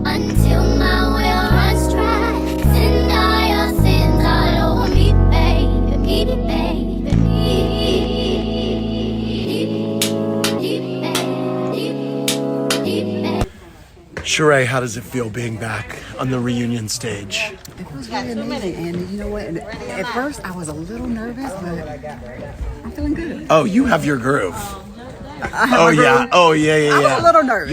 until my well runs dry. Send all your sins all over me, baby, Sheree, how does it feel being back on the reunion stage? It was really amazing, and you know what? At first, I was a little nervous, but I'm feeling good. Oh, you have your groove. Oh yeah. Oh yeah. I was a little nervous.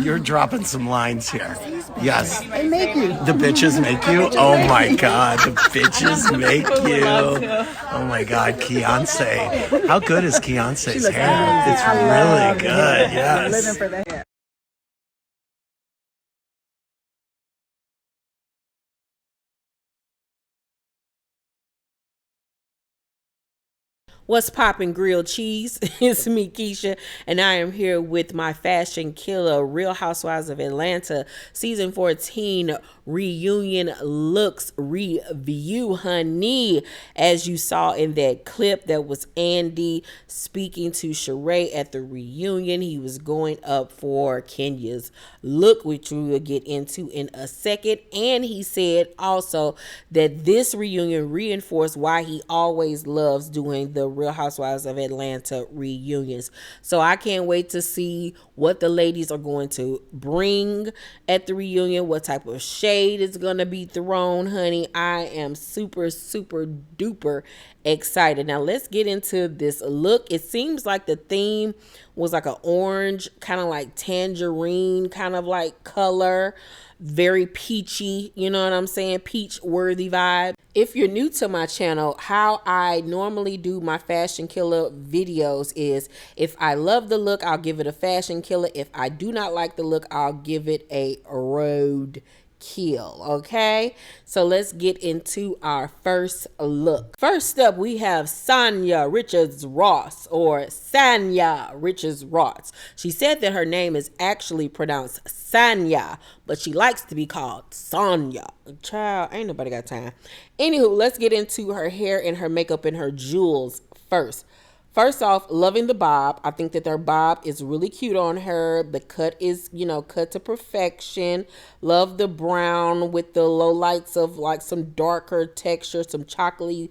You're dropping some lines here. Yes. They make you. The bitches make you? Oh my God, the bitches make you. Oh my God, Beyonce. How good is Beyonce's hair? It's really good, yes. I'm living for the hair. What's poppin' grilled cheese? It's me, Keisha, and I am here with my fashion killer, Real Housewives of Atlanta, season 14 reunion looks review, honey. As you saw in that clip, that was Andy speaking to Sheree at the reunion. He was going up for Kenya's look, which we will get into in a second. And he said also that this reunion reinforced why he always loves doing the Real Housewives of Atlanta reunions. So I can't wait to see what the ladies are going to bring at the reunion, what type of shade is going to be thrown, honey. I am super, super duper excited. Now let's get into this look. It seems like the theme was like an orange, kind of like tangerine kind of like color. Very peachy, you know what I'm saying? Peach worthy vibe. If you're new to my channel, how I normally do my fashion killer videos is if I love the look, I'll give it a fashion killer. If I do not like the look, I'll give it a road kill. Okay, so let's get into our first look. First up, we have Sonia Richards-Ross, or Sanya Richards-Ross. She said that her name is actually pronounced Sanya, but she likes to be called Sonia. Child, ain't nobody got time. Anywho, let's get into her hair and her makeup and her jewels first. First off, loving the bob. I think that their bob is really cute on her. The cut is, cut to perfection. Love the brown with the low lights of like some darker texture, some chocolatey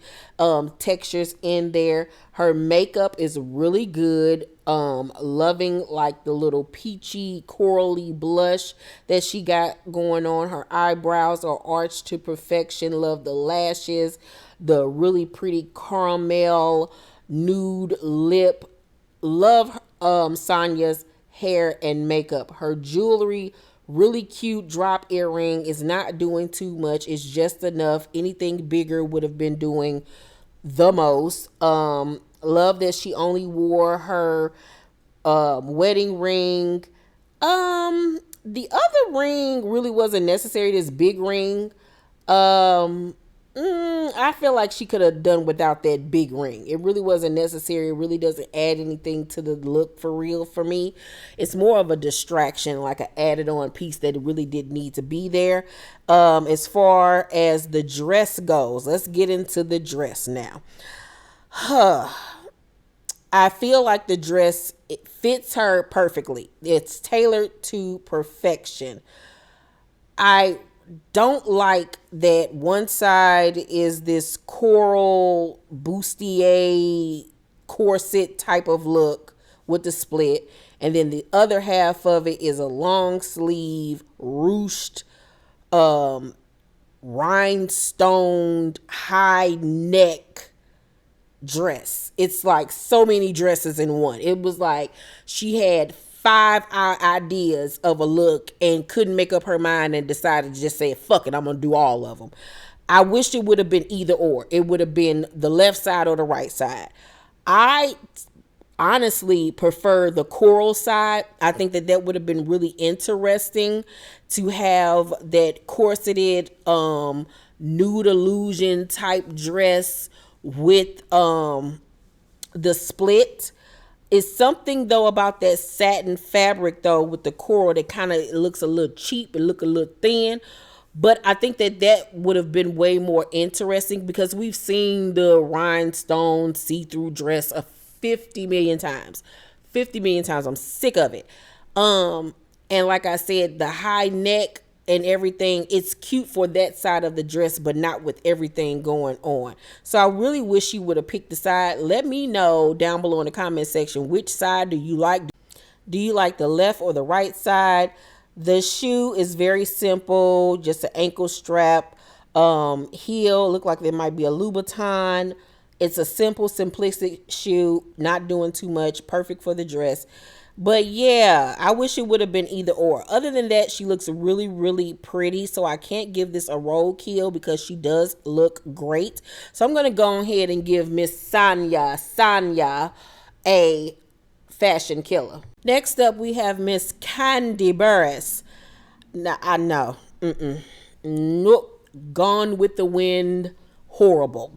textures in there. Her makeup is really good. Loving like the little peachy corally blush that she got going on. Her eyebrows are arched to perfection. Love the lashes, the really pretty caramel nude lip. Love Sonia's hair and makeup. Her jewelry, really cute drop earring, is not doing too much. It's just enough. Anything bigger would have been doing the most. Love that she only wore her wedding ring. The other ring really wasn't necessary, this big ring. I feel like she could have done without that big ring. It really wasn't necessary. It really doesn't add anything to the look for real for me. It's more of a distraction, like an added on piece that it really did need to be there. As far as the dress goes, let's get into the dress now. I feel like the dress, it fits her perfectly. It's tailored to perfection. I don't like that one side is this coral bustier corset type of look with the split, and then the other half of it is a long sleeve ruched rhinestoned high neck dress. It's like so many dresses in one. It was like she had 5 ideas of a look and couldn't make up her mind and decided to just say, fuck it, I'm gonna do all of them. I wish it would have been either or. It would have been the left side or the right side. I honestly prefer the coral side. I think that that would have been really interesting to have that corseted nude illusion type dress with the split. It's something though about that satin fabric though with the coral that kind of looks a little cheap. It look a little thin. But I think that that would have been way more interesting because we've seen the rhinestone see-through dress 50 million times. 50 million times. I'm sick of it. And like I said, the high neck and everything, it's cute for that side of the dress, but not with everything going on. So I really wish you would have picked the side. Let me know down below in the comment section, which side do you like? Do you like the left or the right side? The shoe is very simple, just an ankle strap, heel, look like there might be a Louboutin. It's a simple, simplistic shoe, not doing too much, perfect for the dress. But yeah, I wish it would have been either or. Other than that, she looks really, really pretty. So I can't give this a roadkill because she does look great. So I'm going to go ahead and give Miss Sonia a fashion killer. Next up, we have Miss Candy Burrus. Now, I know. Nope. Gone with the Wind. Horrible.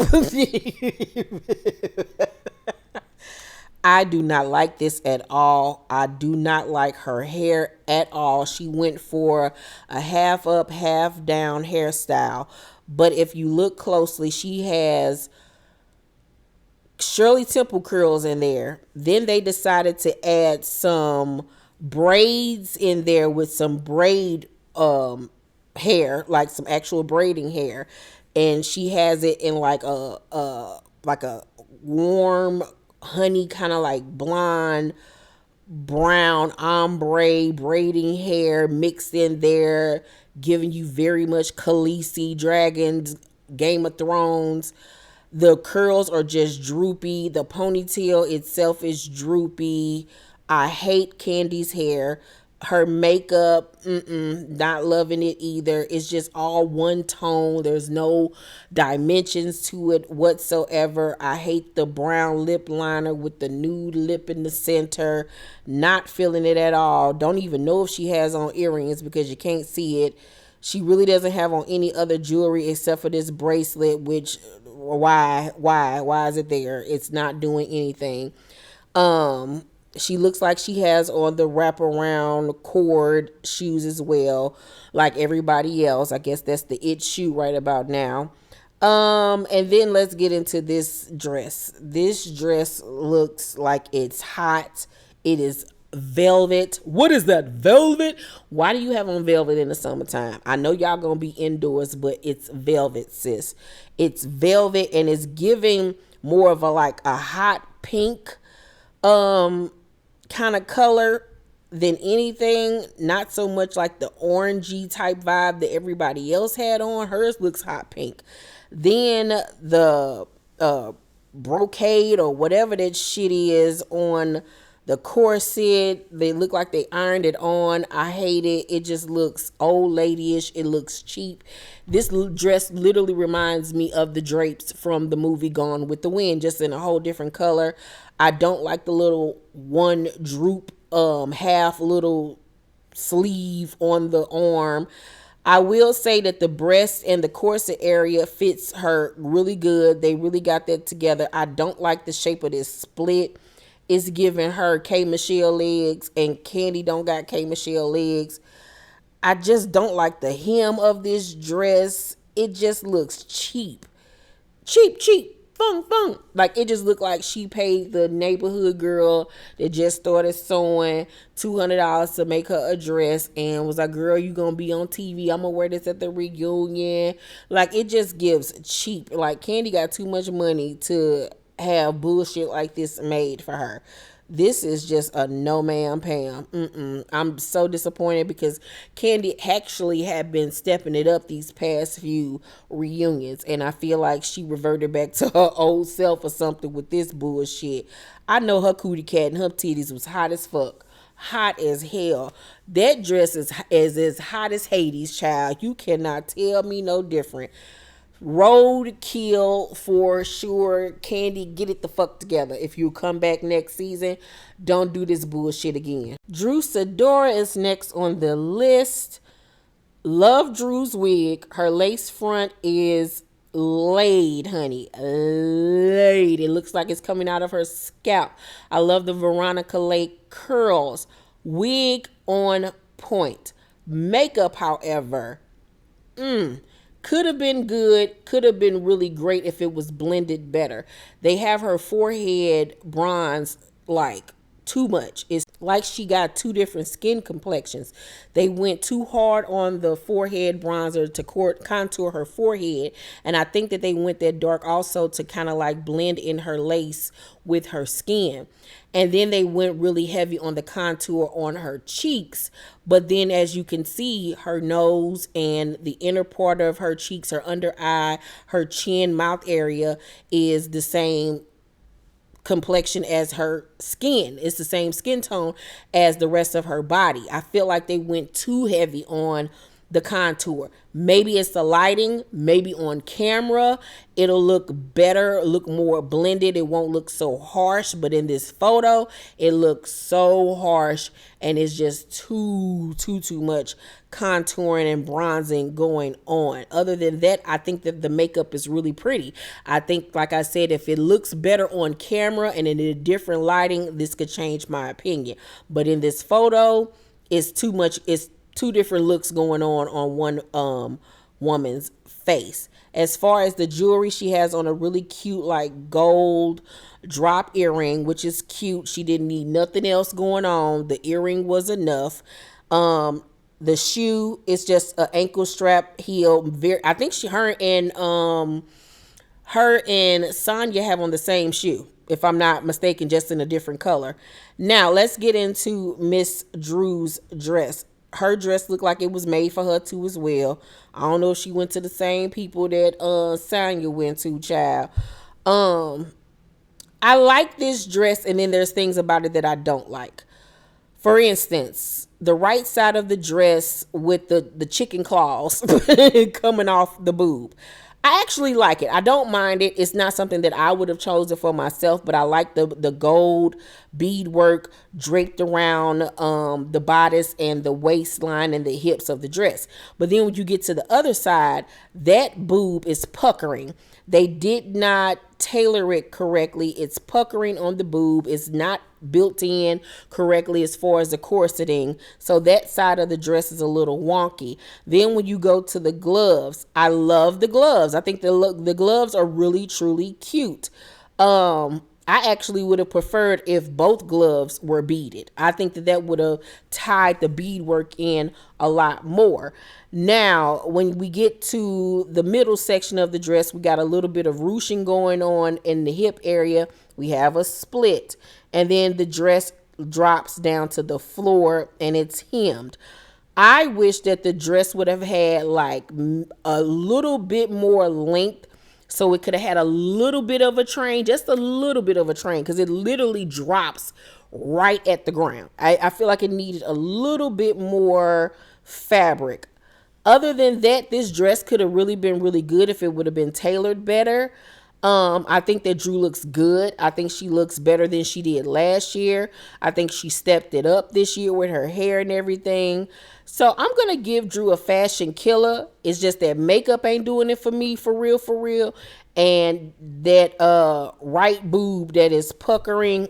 I do not like this at all. I do not like her hair at all. She went for a half up, half down hairstyle. But if you look closely, she has Shirley Temple curls in there. Then they decided to add some braids in there with some braid hair, like some actual braiding hair. And she has it in like a warm honey, kind of like blonde brown ombre braiding hair mixed in there, giving you very much Khaleesi, Dragons, Game of Thrones. The curls are just droopy. The ponytail itself is droopy. I hate Candy's hair. Her makeup, not loving it either. It's just all one tone. There's no dimensions to it whatsoever. I hate the brown lip liner with the nude lip in the center. Not feeling it at all. Don't even know if she has on earrings because you can't see it. She really doesn't have on any other jewelry except for this bracelet, which why is it there? It's not doing anything. She looks like she has on the wraparound cord shoes as well, like everybody else. I guess that's the it shoe right about now. And then let's get into this dress. This dress looks like it's hot. It is velvet. What is that, velvet? Why do you have on velvet in the summertime? I know y'all gonna be indoors, but it's velvet, sis. It's velvet, and it's giving more of a hot pink kind of color than anything. Not so much like the orangey type vibe that everybody else had on. Hers looks hot pink. Then the brocade or whatever that shit is on the corset, they look like they ironed it on. I hate it. It just looks old ladyish. It looks cheap. This dress literally reminds me of the drapes from the movie Gone with the Wind, just in a whole different color. I don't like the little one droop, half little sleeve on the arm. I will say that the breast and the corset area fits her really good. They really got that together. I don't like the shape of this split. It's giving her K. Michelle legs, and Candy don't got K. Michelle legs. I just don't like the hem of this dress. It just looks cheap. Cheap. Fung. Like, it just looked like she paid the neighborhood girl that just started sewing $200 to make her a dress and was like, girl, you gonna be on TV. I'm gonna wear this at the reunion. Like, it just gives cheap. Like, Candy got too much money to have bullshit like this made for her. This is just a no ma'am Pam. I'm so disappointed because Candy actually had been stepping it up these past few reunions, and I feel like she reverted back to her old self or something with this bullshit. I know her cootie cat and her titties was hot as fuck. Hot as hell. That dress is as hot as Hades, child. You cannot tell me no different. Roadkill for sure. Candy, get it the fuck together. If you come back next season, don't do this bullshit again. Drew Sidora is next on the list. Love Drew's wig. Her lace front is laid, honey. Laid. It looks like it's coming out of her scalp. I love the Veronica Lake curls. Wig on point. Makeup, however, could have been good, could have been really great if it was blended better. They have her forehead bronze like too much. It's like she got two different skin complexions. They went too hard on the forehead bronzer to contour her forehead, and I think that they went that dark also to kind of like blend in her lace with her skin. And then they went really heavy on the contour on her cheeks. But then as you can see, her nose and the inner part of her cheeks, her under eye, her chin, mouth area is the same complexion as her skin. It's the same skin tone as the rest of her body. I feel like they went too heavy on the contour. Maybe it's the lighting, maybe on camera it'll look better, look more blended, it won't look so harsh, but in this photo it looks so harsh and it's just too much contouring and bronzing going on. Other than that, I think that the makeup is really pretty. I think, like I said, if it looks better on camera and in a different lighting, this could change my opinion. But in this photo, it's too much. It's two different looks going on one woman's face. As far as the jewelry, she has on a really cute like gold drop earring, which is cute. She didn't need nothing else going on. The earring was enough. The shoe is just an ankle strap heel. I think her and Sonia have on the same shoe, if I'm not mistaken, just in a different color. Now let's get into Miss Drew's dress. Her dress looked like it was made for her too as well. I don't know if she went to the same people that Sonia went to, child. I like this dress, and then there's things about it that I don't like. For instance, the right side of the dress with the chicken claws coming off the boob. I actually like it. I don't mind it. It's not something that I would have chosen for myself, but I like the gold beadwork draped around the bodice and the waistline and the hips of the dress. But then when you get to the other side, that boob is puckering. They did not tailor it correctly. It's puckering on the boob. It's not built in correctly as far as the corseting. So that side of the dress is a little wonky. Then when you go to the gloves, I love the gloves. I think the gloves are really, truly cute. I actually would have preferred if both gloves were beaded. I think that would have tied the beadwork in a lot more. Now, when we get to the middle section of the dress, we got a little bit of ruching going on in the hip area. We have a split, and then the dress drops down to the floor and it's hemmed. I wish that the dress would have had like a little bit more length, so it could have had a little bit of a train, just a little bit of a train, because it literally drops right at the ground. I feel like it needed a little bit more fabric. Other than that, this dress could have really been really good if it would have been tailored better. I think that Drew looks good. I think she looks better than she did last year. I think she stepped it up this year with her hair and everything. So I'm going to give Drew a fashion killer. It's just that makeup ain't doing it for me, for real. And that right boob that is puckering.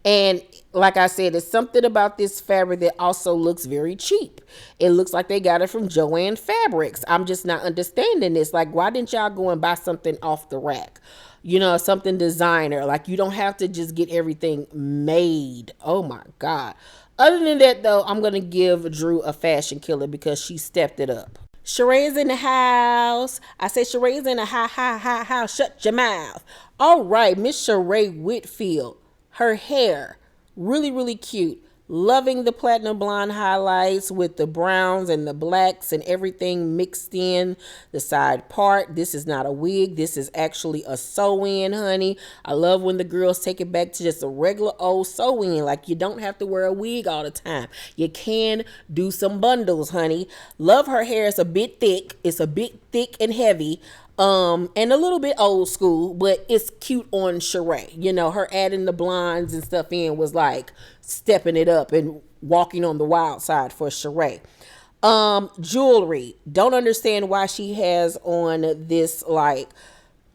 And like I said, it's something about this fabric that also looks very cheap. It looks like they got it from Joann Fabrics. I'm just not understanding this. Like, why didn't y'all go and buy something off the rack? You know, something designer. Like, you don't have to just get everything made. Oh my God. Other than that, though, I'm going to give Drew a fashion killer because she stepped it up. Sheree's in the house. I said Sheree's in the house. Shut your mouth. All right, Miss Sheree Whitfield. Her hair, really, really cute. Loving the platinum blonde highlights with the browns and the blacks and everything mixed in the side part. This is not a wig. This is actually a sew-in, honey. I love when the girls take it back to just a regular old sew-in. Like, you don't have to wear a wig all the time. You can do some bundles, honey. Love her hair. It's a bit thick. It's a bit thick and heavy. And a little bit old school, but it's cute on Sheree. You know, her adding the blondes and stuff in was like stepping it up and walking on the wild side for Sheree. Jewelry. Don't understand why she has on this like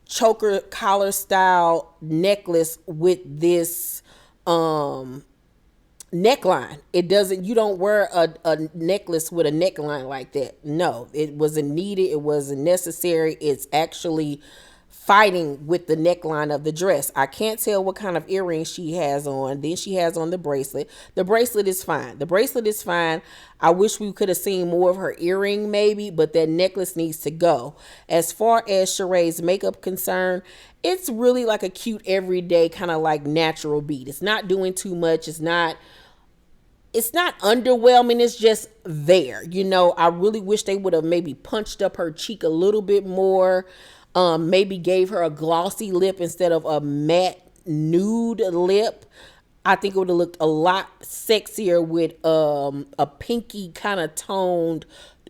choker collar style necklace with this neckline. It doesn't, you don't wear a necklace with a neckline like that. No, it wasn't needed. It wasn't necessary. It's actually fighting with the neckline of the dress. I can't tell what kind of earrings she has on. Then she has on the bracelet. The bracelet is fine. The bracelet is fine. I wish we could have seen more of her earring maybe, but that necklace needs to go. As far as Sheree's makeup concerned, it's really like a cute everyday kind of like natural beat. It's not doing too much. It's not underwhelming. It's just there. You know, I really wish they would have maybe punched up her cheek a little bit more. Maybe gave her a glossy lip instead of a matte nude lip. I think it would have looked a lot sexier with a pinky kind of toned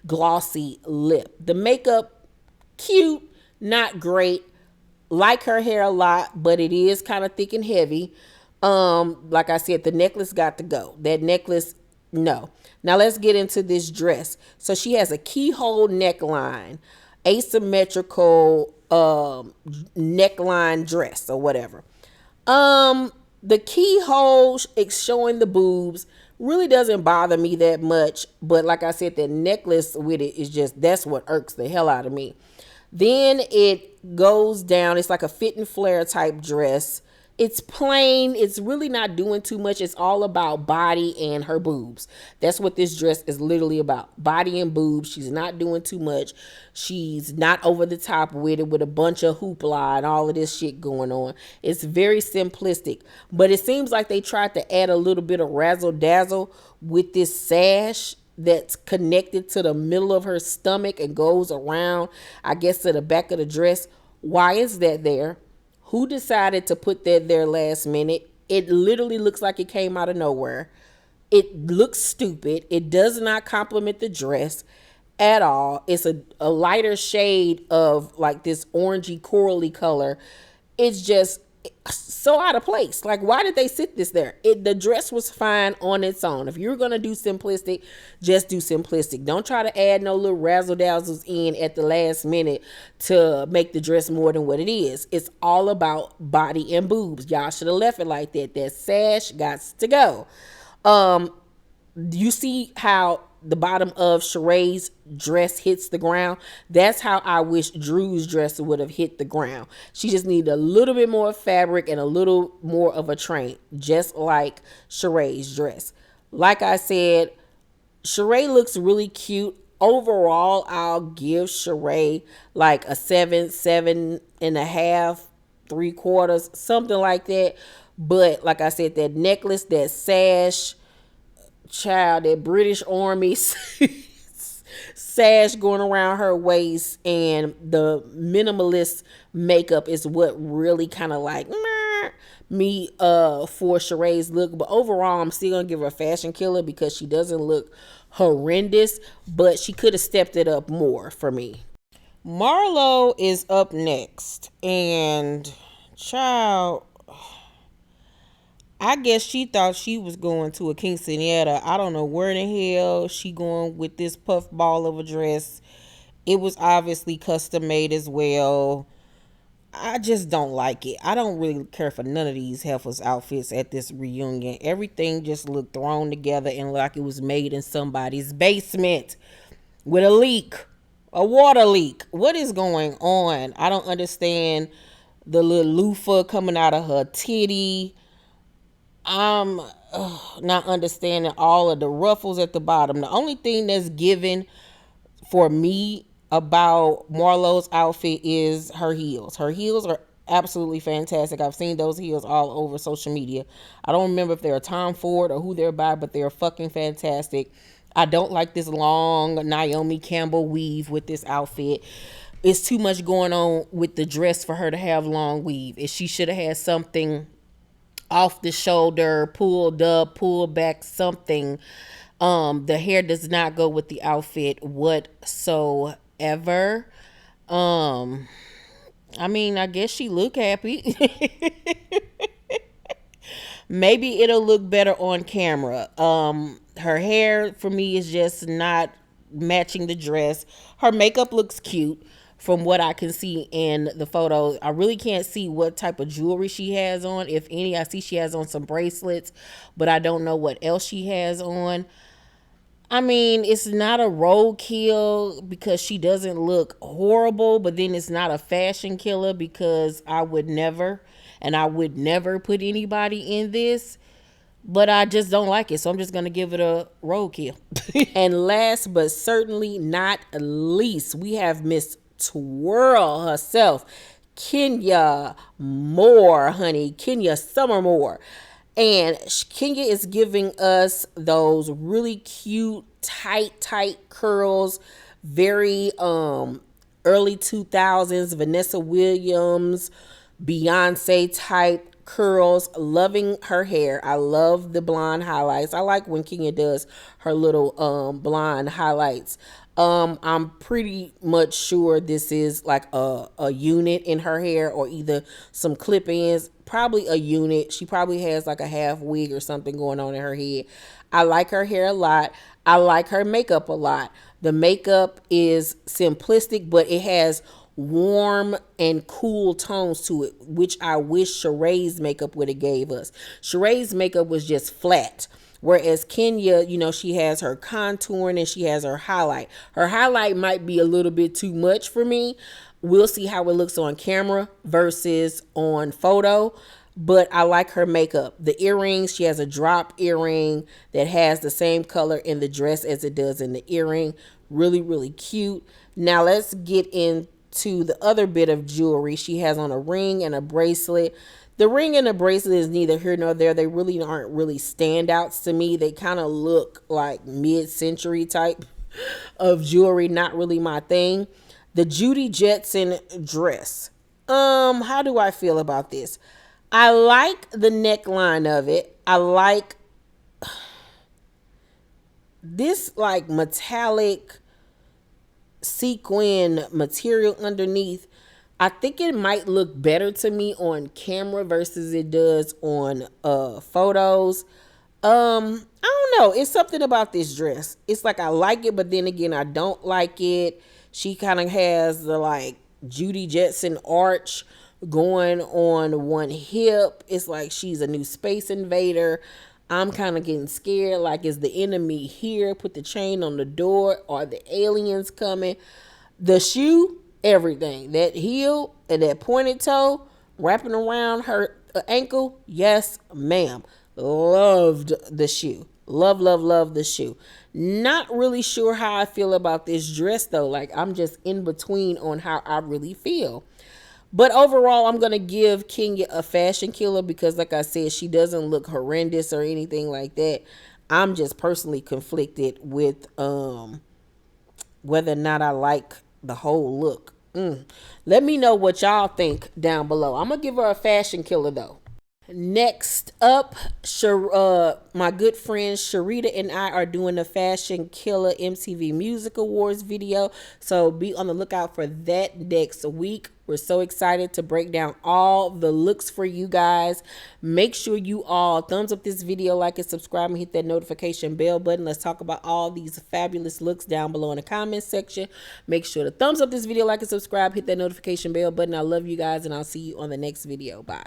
glossy lip. The makeup, cute, not great. Like her hair a lot, but it is kind of thick and heavy. Like I said, the necklace got to go. That necklace, no. Now let's get into this dress. So she has a keyhole neckline, asymmetrical neckline dress or whatever. The keyhole showing the boobs really doesn't bother me that much, but like I said, the necklace with it is just, that's what irks the hell out of me. Then it goes down. It's like a fit and flare type dress. It's plain. It's really not doing too much. It's all about body and her boobs. That's what this dress is literally about. Body and boobs. She's not doing too much. She's not over the top with it with a bunch of hoopla and all of this shit going on. It's very simplistic. But it seems like they tried to add a little bit of razzle dazzle with this sash that's connected to the middle of her stomach and goes around, I guess, to the back of the dress. Why is that there? Who decided to put that there last minute? It literally looks like it came out of nowhere. It looks stupid. It does not complement the dress at all. It's a lighter shade of like this orangey corally color. It's just so out of place. Like, why did they sit this there? The dress was fine on its own. If you're gonna do simplistic, just do simplistic. Don't try to add no little razzle dazzles in at the last minute to make the dress more than what it is. It's all about body and boobs. Y'all should have left it like that. That sash got to go. You see how the bottom of Sheree's dress hits the ground? That's how I wish Drew's dress would have hit the ground. She just needed a little bit more fabric and a little more of a train, just like Sheree's dress. Like I said, Sheree looks really cute. Overall, I'll give Sheree like a 7.5, 3/4, something like that. But like I said, that necklace, that sash, child, that British Army sash going around her waist, and the minimalist makeup is what really kind of like me for Sheree's look. But overall, I'm still gonna give her a fashion killer because she doesn't look horrendous, but she could have stepped it up more for me. Marlo is up next, and child, I guess she thought she was going to a quinceañera. I don't know where the hell she going with this puff ball of a dress. It was obviously custom made as well. I just don't like it. I don't really care for none of these heifers' outfits at this reunion. Everything just looked thrown together and like it was made in somebody's basement with a leak, a water leak. What is going on? I don't understand the little loofah coming out of her titty. I'm not understanding all of the ruffles at the bottom. The only thing that's given for me about Marlo's outfit is her heels. Her heels are absolutely fantastic. I've seen those heels all over social media. I don't remember if they're Tom Ford or who they're by, but they're fucking fantastic. I don't like this long Naomi Campbell weave with this outfit. It's too much going on with the dress for her to have long weave. If she should have had something off the shoulder, pulled up, pulled back, something. The hair does not go with the outfit whatsoever. I mean, I guess she look happy. Maybe it'll look better on camera. Her hair for me is just not matching the dress. Her makeup looks cute from what I can see in the photos. I really can't see what type of jewelry she has on, if any. I see she has on some bracelets, but I don't know what else she has on. I mean, it's not a roadkill because she doesn't look horrible, but then it's not a fashion killer because I would never put anybody in this. But I just don't like it, so I'm just gonna give it a roadkill. And last but certainly not least, we have Miss Twirl herself, Kenya Moore, honey, Kenya Summer Moore. And Kenya is giving us those really cute, tight curls, very early 2000s, Vanessa Williams, Beyonce type curls. Loving her hair. I love the blonde highlights. I like when Kenya does her little blonde highlights. I'm pretty much sure this is like a unit in her hair, or either some clip ins, probably a unit. She probably has like a half wig or something going on in her head. I like her hair a lot. I like her makeup a lot. The makeup is simplistic, but it has warm and cool tones to it, which I wish Sheree's makeup would have gave us. Sheree's makeup was just flat. Whereas Kenya, you know, she has her contouring and she has her highlight. Her highlight might be a little bit too much for me. We'll see how it looks on camera versus on photo. But I like her makeup. The earrings, she has a drop earring that has the same color in the dress as it does in the earring. Really, really cute. Now let's get into the other bit of jewelry. She has on a ring and a bracelet. The ring and the bracelet is neither here nor there. They really aren't really standouts to me. They kind of look like mid-century type of jewelry. Not really my thing. The Judy Jetson dress. How do I feel about this? I like the neckline of it. I like this like metallic sequin material underneath. I think it might look better to me on camera versus it does on photos. I don't know. It's something about this dress. It's like I like it, but then again, I don't like it. She kind of has the like Judy Jetson arch going on one hip. It's like she's a new space invader. I'm kind of getting scared. Like, is the enemy here? Put the chain on the door. Are the aliens coming? The shoe, everything. That heel and that pointed toe wrapping around her ankle. Yes, ma'am. Loved the shoe. Love the shoe. Not really sure how I feel about this dress though. Like, I'm just in between on how I really feel. But overall, I'm going to give Kenya a fashion killer because, like I said, she doesn't look horrendous or anything like that. I'm just personally conflicted with whether or not I like the whole look. Let me know what y'all think down below. I'm going to give her a fashion killer, though. Next up, my good friend Sharita and I are doing the Fashion Killer MTV Music Awards video. So be on the lookout for that next week. We're so excited to break down all the looks for you guys. Make sure you all thumbs up this video, like and subscribe, and hit that notification bell button. Let's talk about all these fabulous looks down below in the comment section. Make sure to thumbs up this video, like and subscribe, hit that notification bell button. I love you guys, and I'll see you on the next video. Bye.